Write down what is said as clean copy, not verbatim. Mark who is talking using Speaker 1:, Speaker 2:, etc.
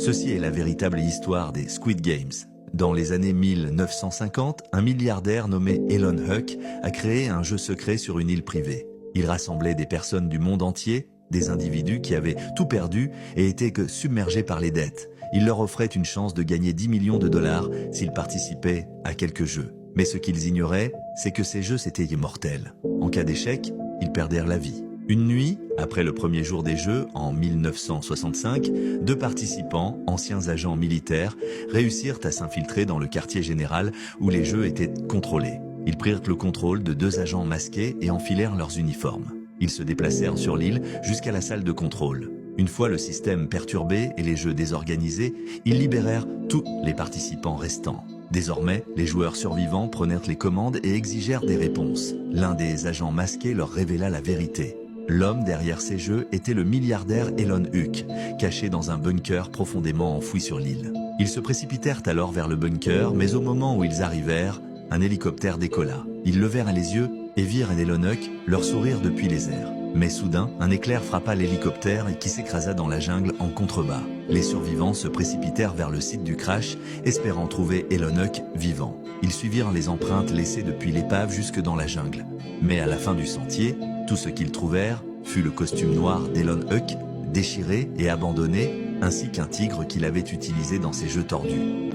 Speaker 1: Ceci est la véritable histoire des Squid Games. Dans les années 1950, un milliardaire nommé Elon Huck a créé un jeu secret sur une île privée. Il rassemblait des personnes du monde entier, des individus qui avaient tout perdu et étaient que submergés par les dettes. Il leur offrait une chance de gagner 10 millions de dollars s'ils participaient à quelques jeux. Mais ce qu'ils ignoraient, c'est que ces jeux étaient immortels. En cas d'échec, ils perdèrent la vie. Une nuit, après le premier jour des Jeux, en 1965, deux participants, anciens agents militaires, réussirent à s'infiltrer dans le quartier général où les Jeux étaient contrôlés. Ils prirent le contrôle de deux agents masqués et enfilèrent leurs uniformes. Ils se déplacèrent sur l'île jusqu'à la salle de contrôle. Une fois le système perturbé et les Jeux désorganisés, ils libérèrent tous les participants restants. Désormais, les joueurs survivants prenèrent les commandes et exigèrent des réponses. L'un des agents masqués leur révéla la vérité. L'homme derrière ces jeux était le milliardaire Elon Huck, caché dans un bunker profondément enfoui sur l'île. Ils se précipitèrent alors vers le bunker, mais au moment où ils arrivèrent, un hélicoptère décolla. Ils levèrent les yeux et virent Elon Huck leur sourire depuis les airs. Mais soudain, un éclair frappa l'hélicoptère qui s'écrasa dans la jungle en contrebas. Les survivants se précipitèrent vers le site du crash, espérant trouver Elon Huck vivant. Ils suivirent les empreintes laissées depuis l'épave jusque dans la jungle. Mais à la fin du sentier, tout ce qu'ils trouvèrent fut le costume noir d'Elon Huck, déchiré et abandonné, ainsi qu'un tigre qu'il avait utilisé dans ses jeux tordus.